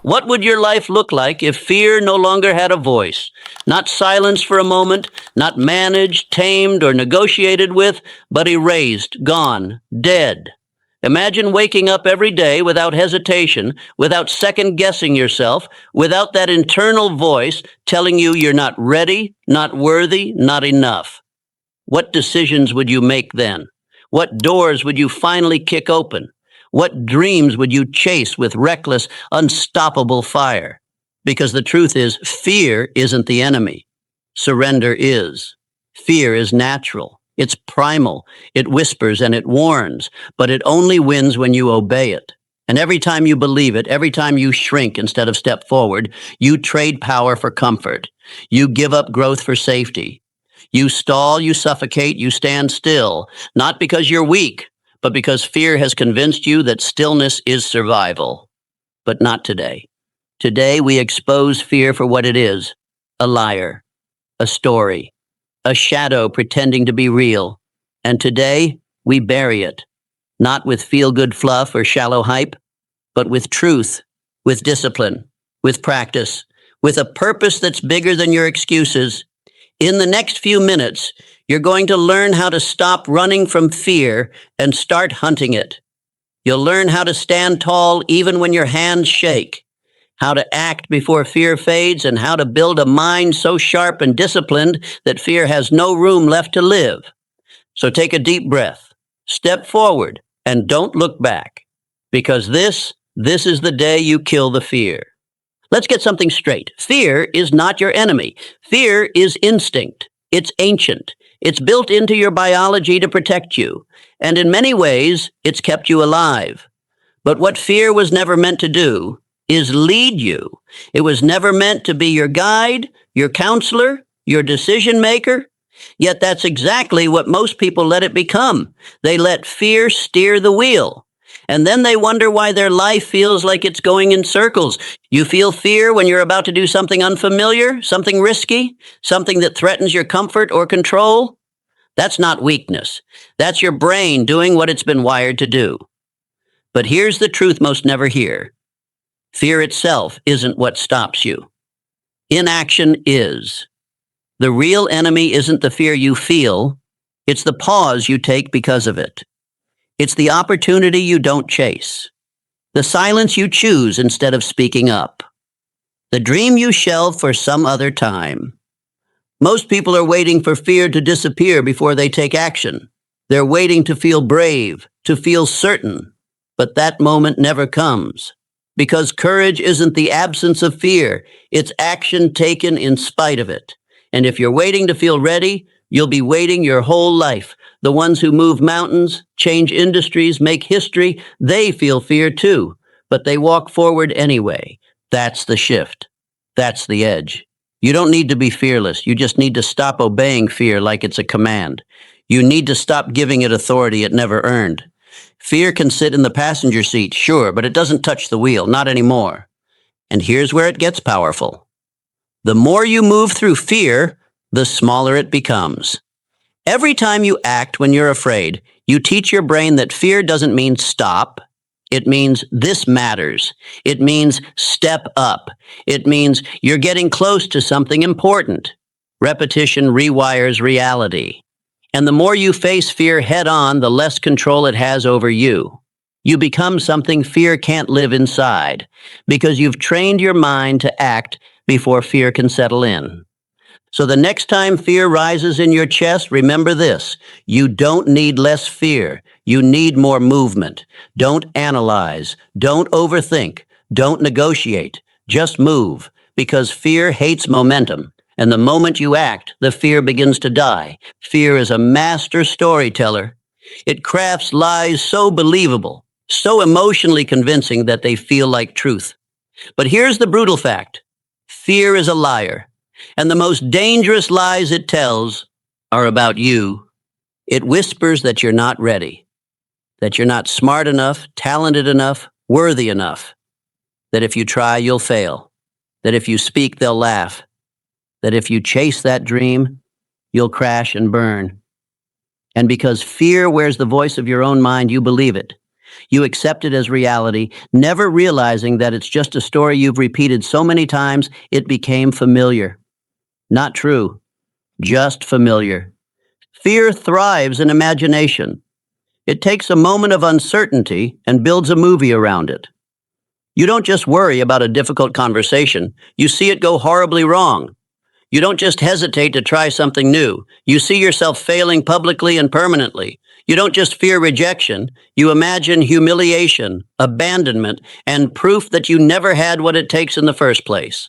What would your life look like if fear no longer had a voice? Not silenced for a moment, not managed, tamed, or negotiated with, but erased, gone, dead. Imagine waking up every day without hesitation, without second guessing yourself, without that internal voice telling you you're not ready, not worthy, not enough. What decisions would you make then? What doors would you finally kick open? What dreams would you chase with reckless, unstoppable fire? Because the truth is, fear isn't the enemy. Surrender is. Fear is natural. It's primal. It whispers and it warns, but it only wins when you obey it. And every time you believe it, every time you shrink instead of step forward, you trade power for comfort. You give up growth for safety. You stall, you suffocate, you stand still, not because you're weak, but because fear has convinced you that stillness is survival. But not today. Today we expose fear for what it is: a liar, a story, a shadow pretending to be real. And today we bury it, not with feel-good fluff or shallow hype, but with truth, with discipline, with practice, with a purpose that's bigger than your excuses. In the next few minutes, you're going to learn how to stop running from fear and start hunting it. You'll learn how to stand tall even when your hands shake, how to act before fear fades, and how to build a mind so sharp and disciplined that fear has no room left to live. So take a deep breath, step forward, and don't look back, because this is the day you kill the fear. Let's get something straight. Fear is not your enemy. Fear is instinct. It's ancient. It's built into your biology to protect you. And in many ways, it's kept you alive. But what fear was never meant to do is lead you. It was never meant to be your guide, your counselor, your decision maker. Yet that's exactly what most people let it become. They let fear steer the wheel. And then they wonder why their life feels like it's going in circles. You feel fear when you're about to do something unfamiliar, something risky, something that threatens your comfort or control. That's not weakness. That's your brain doing what it's been wired to do. But here's the truth most never hear. Fear itself isn't what stops you. Inaction is. The real enemy isn't the fear you feel. It's the pause you take because of it. It's the opportunity you don't chase, the silence you choose instead of speaking up, the dream you shelve for some other time. Most people are waiting for fear to disappear before they take action. They're waiting to feel brave, to feel certain, but that moment never comes. Because courage isn't the absence of fear, it's action taken in spite of it. And if you're waiting to feel ready, you'll be waiting your whole life. The ones who move mountains, change industries, make history, they feel fear too, but they walk forward anyway. That's the shift. That's the edge. You don't need to be fearless. You just need to stop obeying fear like it's a command. You need to stop giving it authority it never earned. Fear can sit in the passenger seat, sure, but it doesn't touch the wheel, not anymore. And here's where it gets powerful. The more you move through fear, the smaller it becomes. Every time you act when you're afraid, you teach your brain that fear doesn't mean stop. It means this matters. It means step up. It means you're getting close to something important. Repetition rewires reality. And the more you face fear head on, the less control it has over you. You become something fear can't live inside, because you've trained your mind to act before fear can settle in. So the next time fear rises in your chest, remember this: you don't need less fear. You need more movement. Don't analyze. Don't overthink. Don't negotiate. Just move, because fear hates momentum. And the moment you act, the fear begins to die. Fear is a master storyteller. It crafts lies so believable, so emotionally convincing that they feel like truth. But here's the brutal fact. Fear is a liar. And the most dangerous lies it tells are about you. It whispers that you're not ready, that you're not smart enough, talented enough, worthy enough, that if you try, you'll fail, that if you speak, they'll laugh, that if you chase that dream, you'll crash and burn. And because fear wears the voice of your own mind, you believe it. You accept it as reality, never realizing that it's just a story you've repeated so many times it became familiar. Not true, just familiar. Fear thrives in imagination. It takes a moment of uncertainty and builds a movie around it. You don't just worry about a difficult conversation, you see it go horribly wrong. You don't just hesitate to try something new, you see yourself failing publicly and permanently. You don't just fear rejection, you imagine humiliation, abandonment, and proof that you never had what it takes in the first place.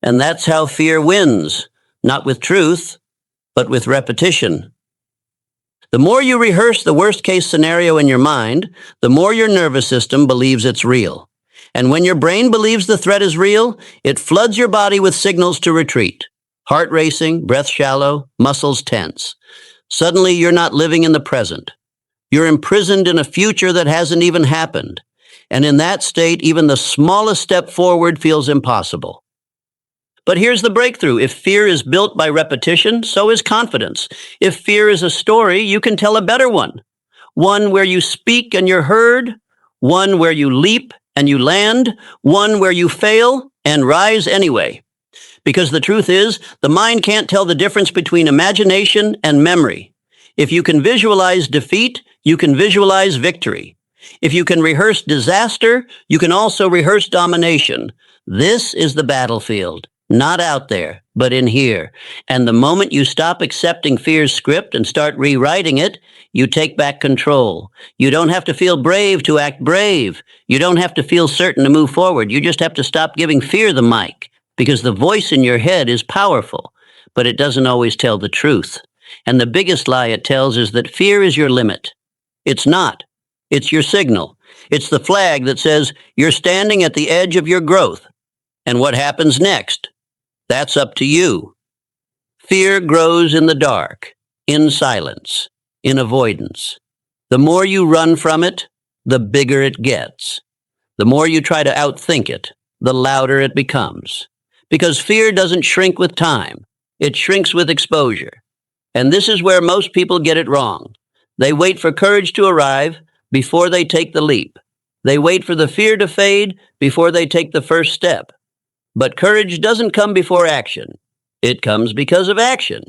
And that's how fear wins, not with truth, but with repetition. The more you rehearse the worst case scenario in your mind, the more your nervous system believes it's real. And when your brain believes the threat is real, it floods your body with signals to retreat. Heart racing, breath shallow, muscles tense. Suddenly, you're not living in the present. You're imprisoned in a future that hasn't even happened. And in that state, even the smallest step forward feels impossible. But here's the breakthrough. If fear is built by repetition, so is confidence. If fear is a story, you can tell a better one. One where you speak and you're heard. One where you leap and you land. One where you fail and rise anyway. Because the truth is, the mind can't tell the difference between imagination and memory. If you can visualize defeat, you can visualize victory. If you can rehearse disaster, you can also rehearse domination. This is the battlefield. Not out there, but in here. And the moment you stop accepting fear's script and start rewriting it, you take back control. You don't have to feel brave to act brave. You don't have to feel certain to move forward. You just have to stop giving fear the mic, because the voice in your head is powerful, but it doesn't always tell the truth. And the biggest lie it tells is that fear is your limit. It's not. It's your signal. It's the flag that says you're standing at the edge of your growth. And what happens next? That's up to you. Fear grows in the dark, in silence, in avoidance. The more you run from it, the bigger it gets. The more you try to outthink it, the louder it becomes. Because fear doesn't shrink with time, it shrinks with exposure. And this is where most people get it wrong. They wait for courage to arrive before they take the leap. They wait for the fear to fade before they take the first step. But courage doesn't come before action. It comes because of action.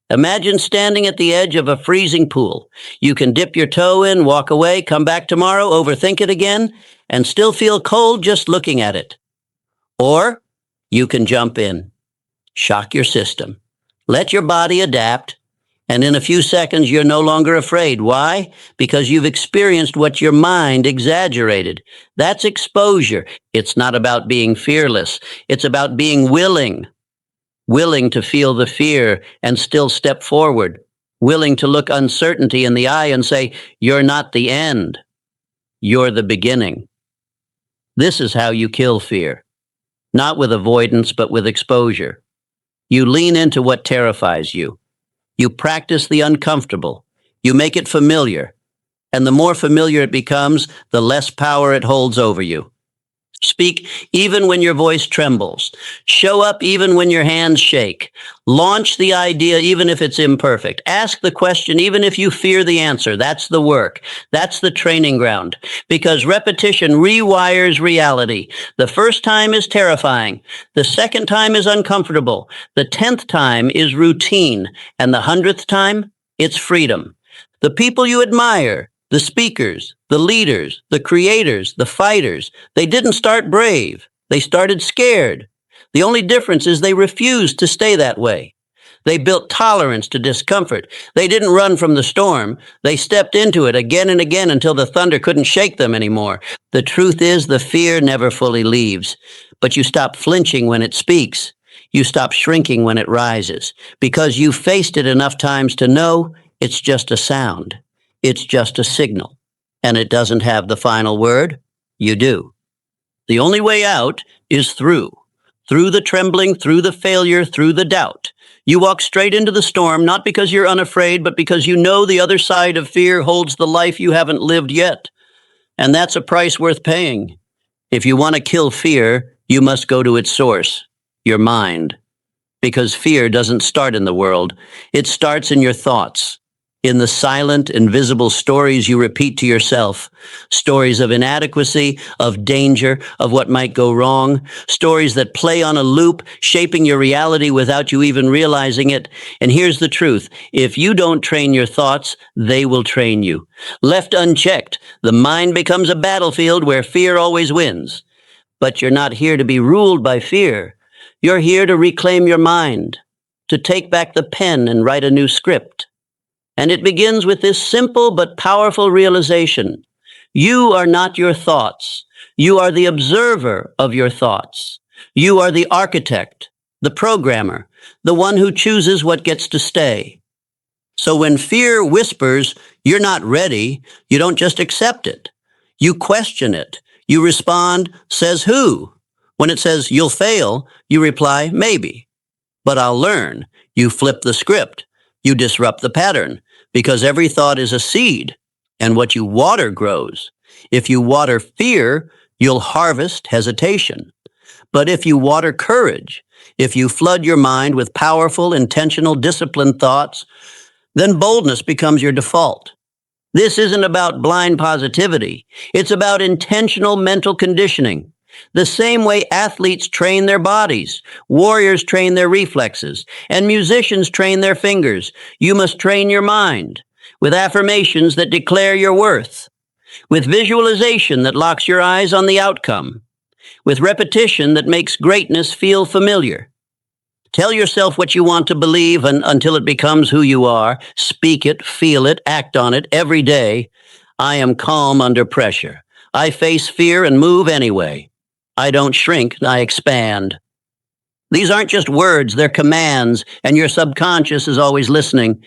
Imagine standing at the edge of a freezing pool. You can dip your toe in, walk away, come back tomorrow, overthink it again, and still feel cold just looking at it. Or you can jump in, shock your system, let your body adapt, and in a few seconds you're no longer afraid. Why? Because you've experienced what your mind exaggerated. That's exposure. It's not about being fearless. It's about being willing to feel the fear and still step forward, willing to look uncertainty in the eye and say, you're not the end, you're the beginning. This is how you kill fear. Not with avoidance, but with exposure. You lean into what terrifies you. You practice the uncomfortable. You make it familiar. And the more familiar it becomes, the less power it holds over you. Speak even when your voice trembles. Show up even when your hands shake. Launch the idea even if it's imperfect. Ask the question even if you fear the answer. That's the work. That's the training ground. Because repetition rewires reality. The first time is terrifying. The second time is uncomfortable. The 10th time is routine. And the 100th time, it's freedom. The people you admire, the speakers, the leaders, the creators, the fighters, they didn't start brave. They started scared. The only difference is they refused to stay that way. They built tolerance to discomfort. They didn't run from the storm. They stepped into it again and again until the thunder couldn't shake them anymore. The truth is the fear never fully leaves, but you stop flinching when it speaks. You stop shrinking when it rises, because you've faced it enough times to know it's just a sound. It's just a signal, and it doesn't have the final word. You do. The only way out is through the trembling, through the failure, through the doubt. You walk straight into the storm, not because you're unafraid, but because you know the other side of fear holds the life you haven't lived yet. And that's a price worth paying. If you want to kill fear, you must go to its source, your mind. Because fear doesn't start in the world. It starts in your thoughts. in the silent, invisible stories you repeat to yourself. Stories of inadequacy, of danger, of what might go wrong. Stories that play on a loop, shaping your reality without you even realizing it. And here's the truth. If you don't train your thoughts, they will train you. Left unchecked, the mind becomes a battlefield where fear always wins. But you're not here to be ruled by fear. You're here to reclaim your mind, to take back the pen and write a new script. And it begins with this simple but powerful realization. You are not your thoughts. You are the observer of your thoughts. You are the architect, the programmer, the one who chooses what gets to stay. So when fear whispers, you're not ready, you don't just accept it. You question it. You respond, says who? When it says you'll fail, you reply, maybe. But I'll learn. You flip the script. You disrupt the pattern. Because every thought is a seed, and what you water grows. If you water fear, you'll harvest hesitation. But if you water courage, if you flood your mind with powerful, intentional, disciplined thoughts, then boldness becomes your default. This isn't about blind positivity. It's about intentional mental conditioning. The same way athletes train their bodies, warriors train their reflexes, and musicians train their fingers, you must train your mind with affirmations that declare your worth, with visualization that locks your eyes on the outcome, with repetition that makes greatness feel familiar. Tell yourself what you want to believe until it becomes who you are. Speak it, feel it, act on it every day. I am calm under pressure. I face fear and move anyway. I don't shrink, I expand. These aren't just words, they're commands, and your subconscious is always listening.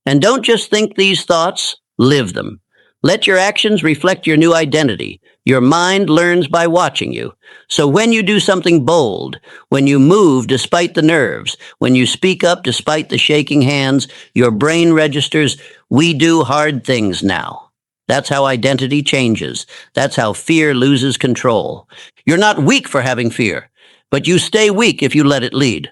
And don't just think these thoughts, live them. Let your actions reflect your new identity. Your mind learns by watching you. So when you do something bold, when you move despite the nerves, when you speak up despite the shaking hands, your brain registers, we do hard things now. That's how identity changes. That's how fear loses control. You're not weak for having fear, but you stay weak if you let it lead.